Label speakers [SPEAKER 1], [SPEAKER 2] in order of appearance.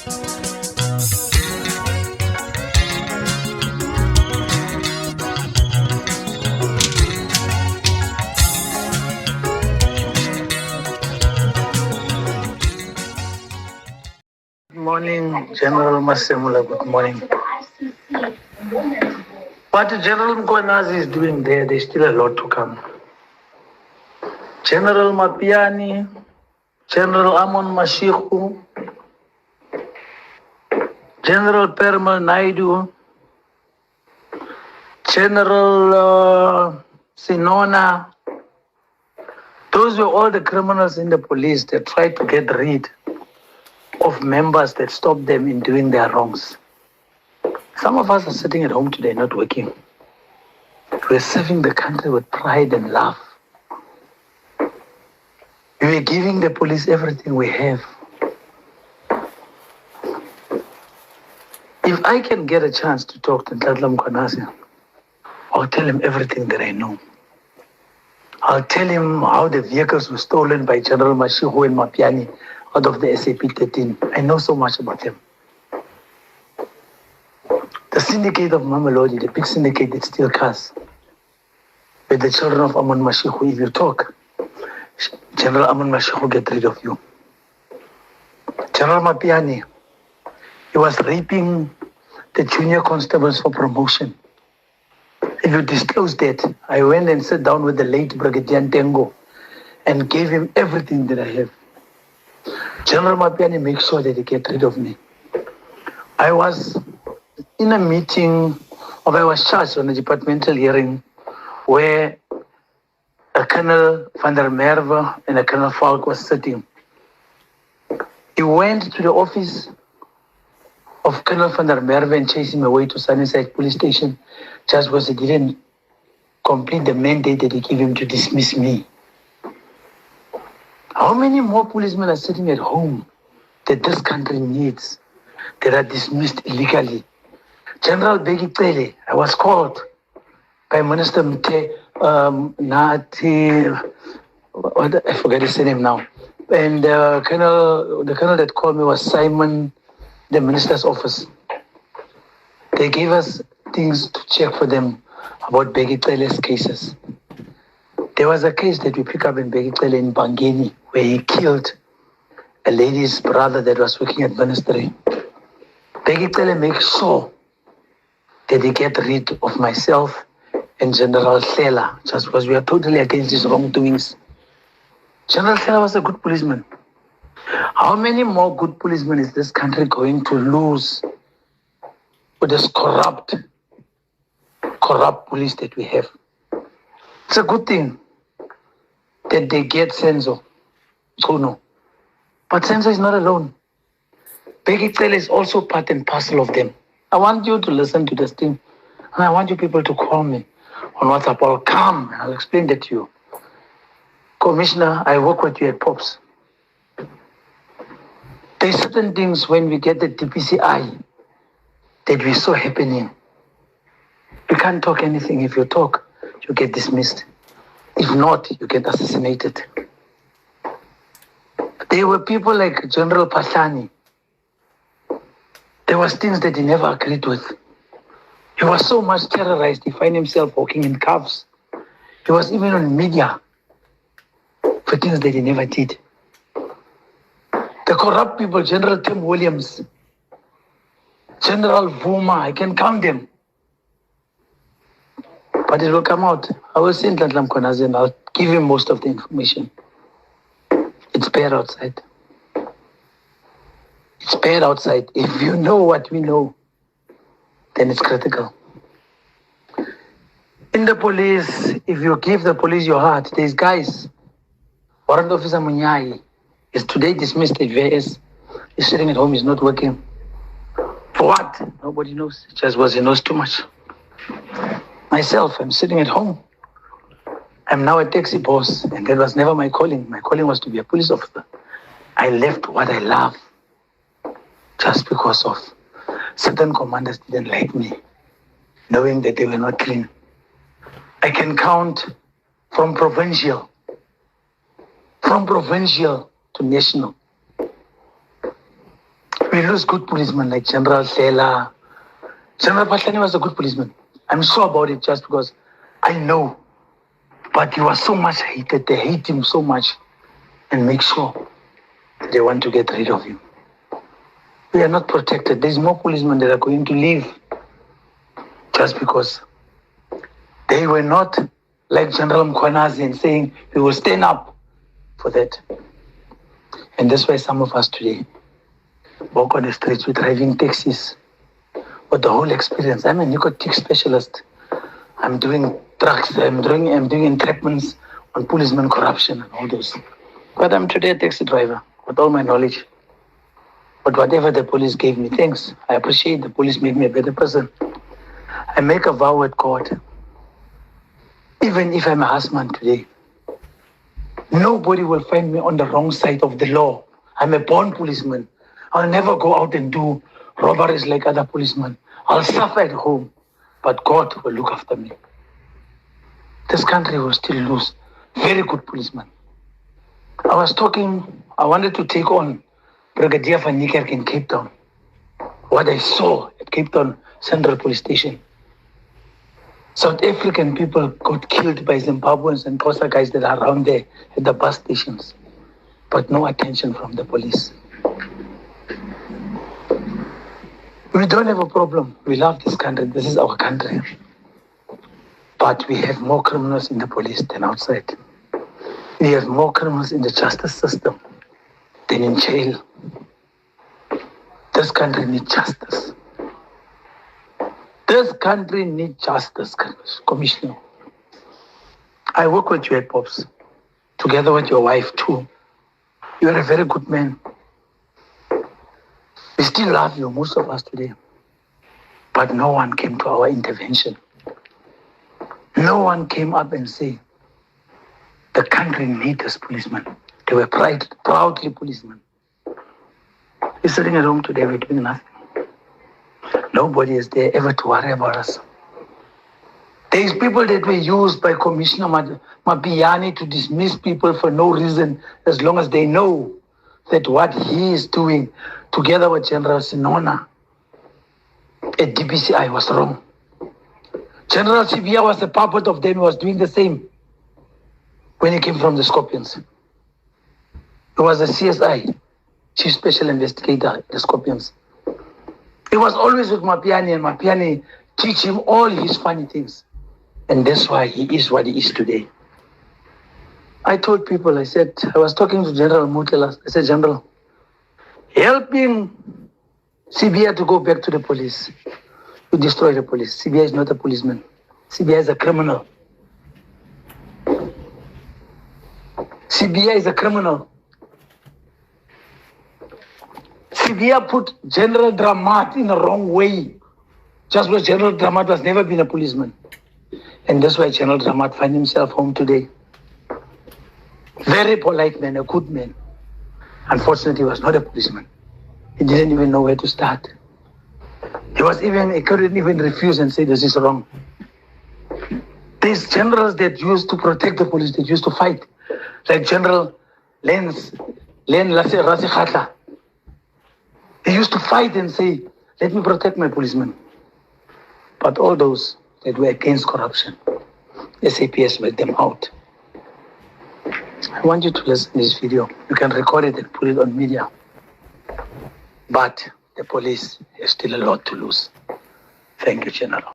[SPEAKER 1] Good morning, General Masemula. Good morning. What General Mkonazi is doing there's still a lot to come. General Mapiani, General Amon Mashiku, General Permal Naidu, General Sinona. Those were all the criminals in the police that tried to get rid of members that stopped them in doing their wrongs. Some of us are sitting at home today not working. We're serving the country with pride and love. We're giving the police everything we have. If I can get a chance to talk to Ntlatla Mkhwanazi, I'll tell him everything that I know. I'll tell him how the vehicles were stolen by General Mashihu and Mapiani out of the SAP-13. I know so much about them. The syndicate of Mamelodi, the big syndicate that steals cars, with the children of Amon Mashihu, if you talk, General Amon Mashihu get rid of you. General Mapiani, he was raping the junior constables for promotion. If you disclose that, I went and sat down with the late Brigadier Ntengo and gave him everything that I have. General Mapiani makes sure that he gets rid of me. I was in a meeting, or I was charged on a departmental hearing where a Colonel van der Merwe and a Colonel Falk was sitting. He went to the office of Colonel van der Merwe and chased him away to Sunnyside police station just because he didn't complete the mandate that he gave him to dismiss me. How many more policemen are sitting at home that this country needs that are dismissed illegally? General Begi Tele, I was called by Minister Mte, Nati, I forget his name now. And the colonel that called me was Simon, the minister's office. They gave us things to check for them about Begi Tele's cases. There was a case that we picked up in Begi Tele in Bangeni where he killed a lady's brother that was working at ministry. Begi Tele makes sure that they get rid of myself and General Hlela, just because we are totally against his wrongdoings. General Hlela was a good policeman. How many more good policemen is this country going to lose with this corrupt police that we have? It's a good thing that they get Senzo, Tsuno. But Senzo is not alone. Begi Tele is also part and parcel of them. I want you to listen to this thing, and I want you people to call me on WhatsApp. I'll come and I'll explain that to you. Commissioner, I work with you at POPs. There's certain things when we get the DPCI that we saw happening. You can't talk anything. If you talk, you get dismissed. If not, you get assassinated. There were people like General Pahlani. There was things that he never agreed with. He was so much terrorized, he found himself walking in cuffs. He was even on media for things that he never did. The corrupt people, General Tim Williams, General Vuma, I can count them. But it will come out. I will send Ntlatla Mkhwanazi and I'll give him most of the information. It's bad outside. It's bad outside. If you know what we know, then it's critical. In the police, if you give the police your heart, there's guys. Warrant Officer Munyai is today dismissed at VS. He's sitting at home, he's not working. For what? Nobody knows. Just because he knows too much. Myself, I'm sitting at home. I'm now a taxi boss, and that was never my calling. My calling was to be a police officer. I left what I love just because of certain commanders didn't like me, knowing that they were not clean. I can count from provincial to national. We lose good policemen like General Sela. General Patlani was a good policeman. I'm sure about it just because I know. But he was so much hated. They hate him so much and make sure that they want to get rid of him. We are not protected. There's more policemen that are going to leave just because they were not like General Mkhwanazi and saying we will stand up for that. And that's why some of us today walk on the streets with driving taxis. But the whole experience, I'm a narcotic specialist. I'm doing drugs, I'm doing entrapments on policeman corruption and all those. But I'm today a taxi driver with all my knowledge. But whatever the police gave me, thanks. I appreciate the police made me a better person. I make a vow at court. Even if I'm a husband today, nobody will find me on the wrong side of the law. I'm a born policeman. I'll never go out and do robberies like other policemen. I'll suffer at home, but God will look after me. This country will still lose very good policemen. I wanted to take on Brigadier van Ngeke in Cape Town. What I saw at Cape Town Central Police Station. South African people got killed by Zimbabweans and Xhosa guys that are around there at the bus stations. But no attention from the police. We don't have a problem. We love this country. This is our country. But we have more criminals in the police than outside. We have more criminals in the justice system than in jail. This country needs justice. This country needs justice, Commissioner. I work with you at Pops, together with your wife too. You are a very good man. We still love you, most of us today. But no one came to our intervention. No one came up and said, the country needs this policeman. They were proudly policemen. We're sitting at home today, we're doing nothing. Nobody is there ever to worry about us. There's people that were used by Commissioner Mapiani to dismiss people for no reason, as long as they know that what he is doing together with General Sinona at DPCI was wrong. General Sibia was a puppet of them, he was doing the same when he came from the Scorpions. He was a CSI, Chief Special Investigator, the Scorpions. He was always with Mapiani, and Mapiani teach him all his funny things. And that's why he is what he is today. I told people, I was talking to General Mutela, I said, General, helping CBI to go back to the police, to destroy the police. CBI is not a policeman. CBI is a criminal. CBI is a criminal. CBI put General Dramat in the wrong way. Just because General Dramat has never been a policeman. And that's why General Dramat finds himself home today. Very polite man, a good man. Unfortunately, he was not a policeman. He didn't even know where to start. He couldn't even refuse and say this is wrong. These generals that used to protect the police, that used to fight, like General Len Rasikhatla. He used to fight and say, let me protect my policemen. But all those that were against corruption, SAPS let them out. I want you to listen to this video. You can record it and put it on media. But the police has still a lot to lose. Thank you, General.